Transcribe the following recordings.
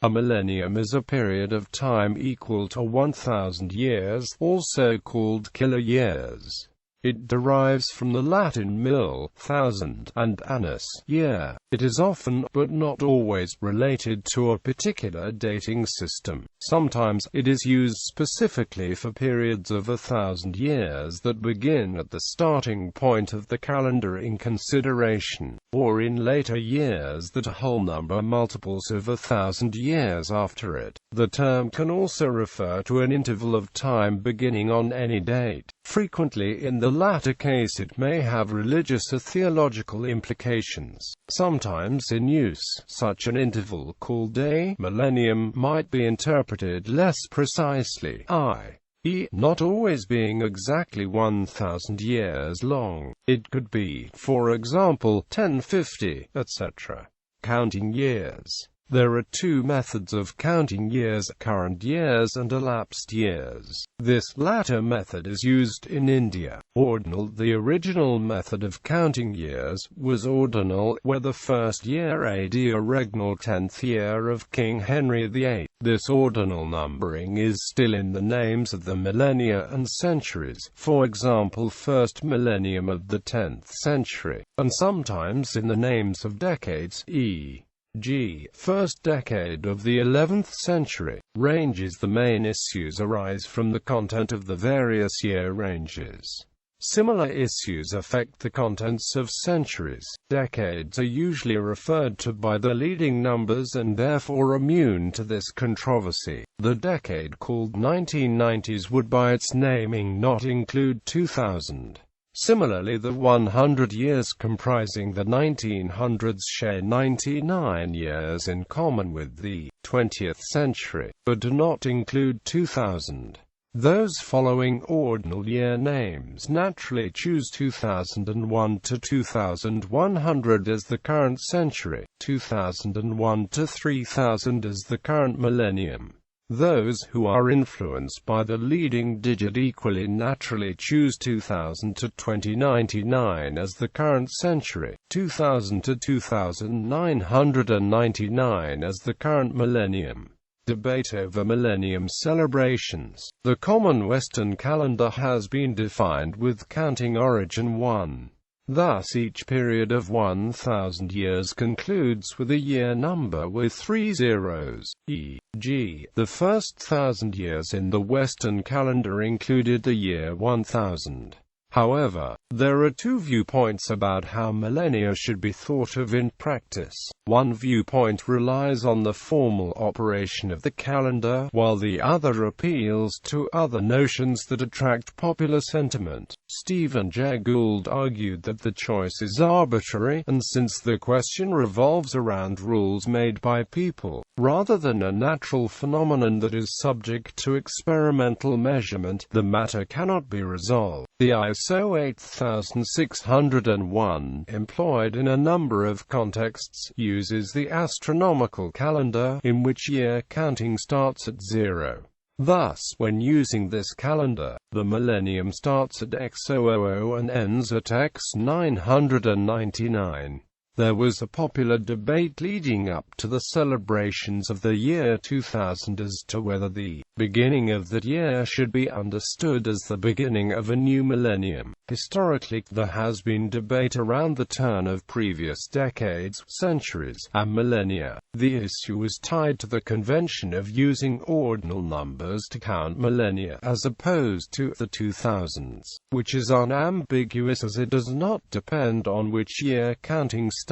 A millennium is a period of time equal to 1,000 years, also called kiloyears. It derives from the Latin mille, thousand, and annus, year. It is often, but not always, related to a particular dating system. Sometimes, it is used specifically for periods of 1,000 years that begin at the starting point of the calendar in consideration, or in later years that a whole number multiples of 1,000 years after it. The term can also refer to an interval of time beginning on any date. Frequently in the latter case it may have religious or theological implications. Sometimes in use, such an interval called a millennium might be interpreted less precisely, i.e., not always being exactly 1,000 years long. It could be, for example, 1050, etc. Counting years. There are two methods of counting years: current years and elapsed years. This latter method is used in India. Ordinal. The original method of counting years was ordinal, where the first year AD or regnal 10th year of King Henry VIII. This ordinal numbering is still in the names of the millennia and centuries, for example first millennium of the 10th century, and sometimes in the names of decades, e.g., first decade of the 11th century. Ranges. The main issues arise from the content of the various year ranges. Similar issues affect the contents of centuries. Decades are usually referred to by the leading numbers and therefore immune to this controversy. The decade called 1990s would by its naming not include 2000. Similarly, the 100 years comprising the 1900s share 99 years in common with the 20th century, but do not include 2000. Those following ordinal year names naturally choose 2001 to 2100 as the current century, 2001 to 3000 as the current millennium. Those who are influenced by the leading digit equally naturally choose 2000 to 2099 as the current century, 2000 to 2999 as the current millennium. Debate over millennium celebrations. The common Western calendar has been defined with counting origin 1. Thus each period of 1,000 years concludes with a year number with 3 zeros, e.g., the first 1,000 years in the Western calendar included the year 1000. However, there are two viewpoints about how millennia should be thought of in practice. One viewpoint relies on the formal operation of the calendar, while the other appeals to other notions that attract popular sentiment. Stephen Jay Gould argued that the choice is arbitrary, and since the question revolves around rules made by people, rather than a natural phenomenon that is subject to experimental measurement, the matter cannot be resolved. The ISO 8601, employed in a number of contexts, uses the astronomical calendar, in which year counting starts at 0. Thus, when using this calendar, the millennium starts at X000 and ends at X999. There was a popular debate leading up to the celebrations of the year 2000 as to whether the beginning of that year should be understood as the beginning of a new millennium. Historically, there has been debate around the turn of previous decades, centuries, and millennia. The issue was tied to the convention of using ordinal numbers to count millennia, as opposed to the 2000s, which is unambiguous as it does not depend on which year counting starts.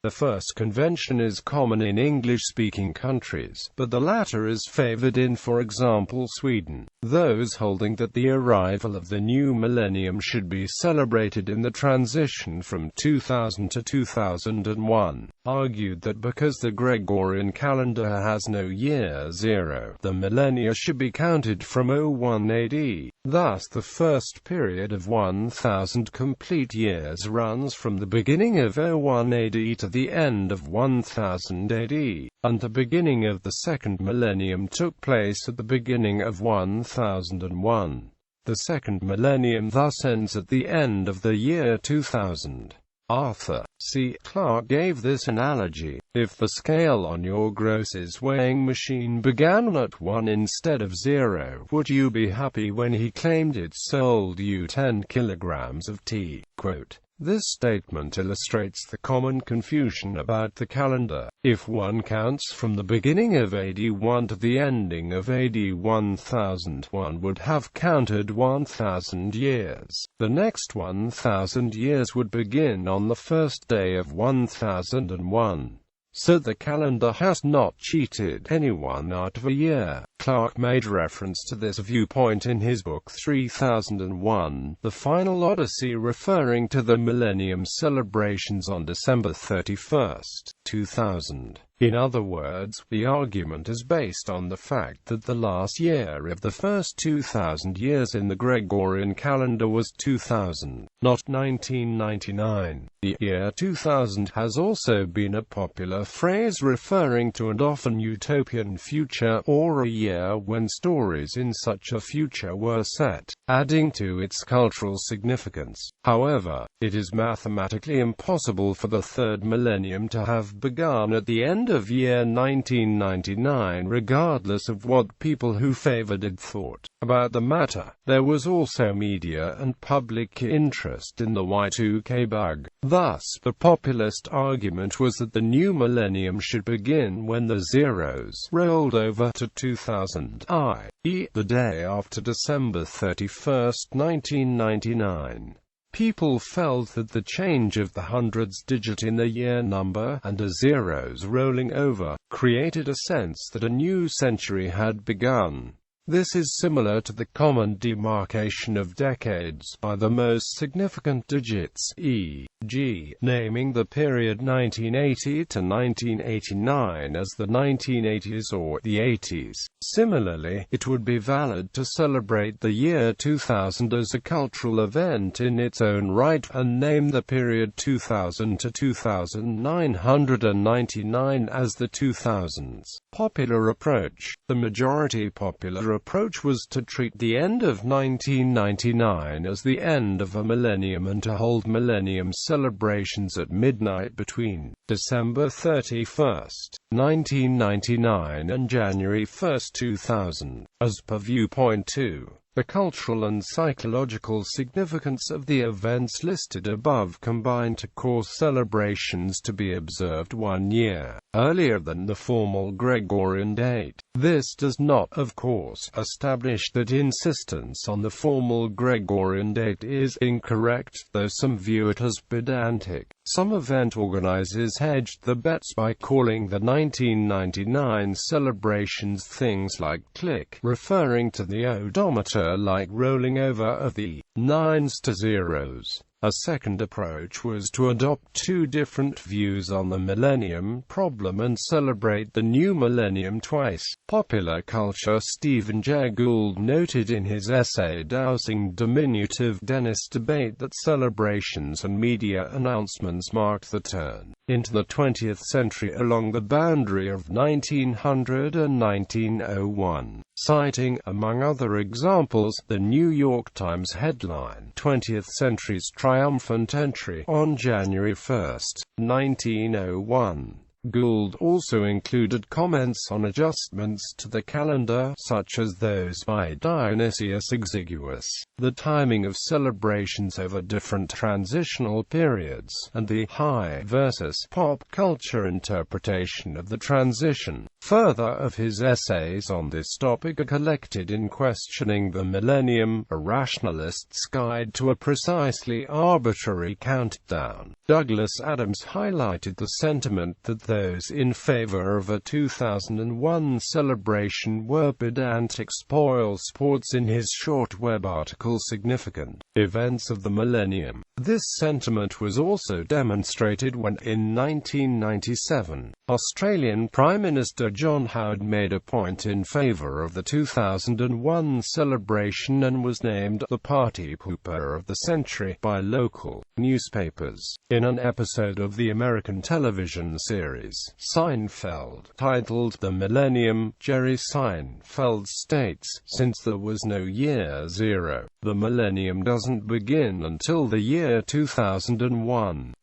The first convention is common in English-speaking countries, but the latter is favored in, for example, Sweden. Those holding that the arrival of the new millennium should be celebrated in the transition from 2000 to 2001, argued that because the Gregorian calendar has no year 0, the millennia should be counted from 01 AD. Thus, the first period of 1,000 complete years runs from the beginning of 01 AD to the end of 1000 AD, and the beginning of the second millennium took place at the beginning of 1001. The second millennium thus ends at the end of the year 2000. Arthur C. Clarke gave this analogy: if the scale on your grocer's weighing machine began at 1 instead of 0, would you be happy when he claimed it sold you 10 kilograms of tea? Quote, this statement illustrates the common confusion about the calendar. If one counts from the beginning of AD 1 to the ending of AD 1000, one would have counted 1000 years. The next 1000 years would begin on the first day of 1001. So the calendar has not cheated anyone out of a year. Clarke made reference to this viewpoint in his book 3001, The Final Odyssey, referring to the Millennium celebrations on December 31, 2000. In other words, the argument is based on the fact that the last year of the first 2000 years in the Gregorian calendar was 2000, not 1999. The year 2000 has also been a popular phrase referring to an often utopian future, or a year when stories in such a future were set, adding to its cultural significance. However, it is mathematically impossible for the third millennium to have begun at the end of year 1999, regardless of what people who favored it thought about the matter. There was also media and public interest in the Y2K bug. Thus, the populist argument was that the new millennium should begin when the zeros rolled over to 2000, i.e., the day after December 31, 1999. People felt that the change of the hundreds digit in the year number, and the zeros rolling over, created a sense that a new century had begun. This is similar to the common demarcation of decades by the most significant digits, e.g., naming the period 1980 to 1989 as the 1980s or the 80s. Similarly, it would be valid to celebrate the year 2000 as a cultural event in its own right, and name the period 2000 to 2999 as the 2000s. Popular approach. The majority popular approach was to treat the end of 1999 as the end of a millennium and to hold millennium celebrations at midnight between December 31, 1999 and January 1, 2000. As per viewpoint 2, the cultural and psychological significance of the events listed above combine to cause celebrations to be observed 1 year earlier than the formal Gregorian date. This does not, of course, establish that insistence on the formal Gregorian date is incorrect, though some view it as pedantic. Some event organizers hedged the bets by calling the 1999 celebrations things like click, referring to the odometer-like rolling over of the nines to zeros. A second approach was to adopt two different views on the millennium problem and celebrate the new millennium twice. Popular culture. Stephen Jay Gould noted in his essay Dousing Diminutive Dennis Debate that celebrations and media announcements marked the turn into the 20th century along the boundary of 1900 and 1901. Citing, among other examples, the New York Times headline, 20th Century's Triumphant Entry, on January 1, 1901. Gould also included comments on adjustments to the calendar, such as those by Dionysius Exiguus, the timing of celebrations over different transitional periods, and the high versus pop culture interpretation of the transition. Further of his essays on this topic are collected in Questioning the Millennium, a Rationalist's Guide to a Precisely Arbitrary Countdown. Douglas Adams highlighted the sentiment that those in favor of a 2001 celebration were pedantic spoilsports in his short web article Significant Events of the Millennium. This sentiment was also demonstrated when, in 1997, Australian Prime Minister John Howard made a point in favor of the 2001 celebration and was named the party pooper of the century by local newspapers. In an episode of the American television series Seinfeld, titled The Millennium, Jerry Seinfeld states, "Since there was no year zero, the millennium doesn't begin until the year 2001.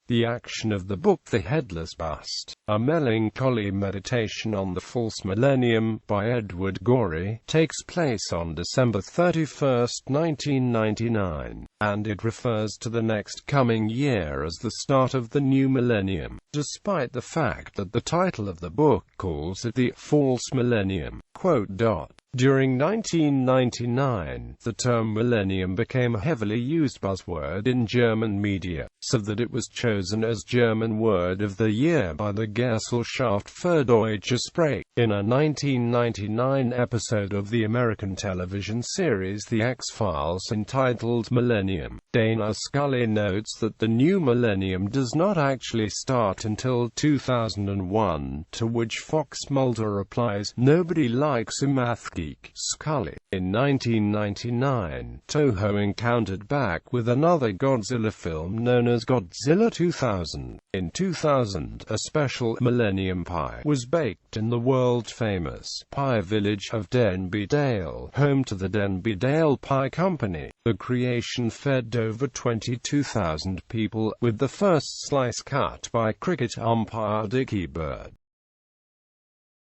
The action of the book The Headless Bust, A Melancholy Meditation on the False Millennium, by Edward Gorey, takes place on December 31, 1999, and it refers to the next coming year as the start of the new millennium, despite the fact that the title of the book calls it the false millennium. During 1999, the term millennium became a heavily used buzzword in German media, so that it was chosen as German Word of the Year by the Gesellschaft für deutsche Sprache. In a 1999 episode of the American television series The X-Files entitled Millennium, Dana Scully notes that the new millennium does not actually start until 2001, to which Fox Mulder replies, "Nobody likes a math geek, Scully." In 1999, Toho encountered back with another Godzilla film known as Godzilla 2000. In 2000, a special Millennium Pie was baked in the world-famous Pie Village of Denby Dale, home to the Denby Dale Pie Company. The creation fed over 22,000 people, with the first slice cut by cricket umpire Dickie Bird.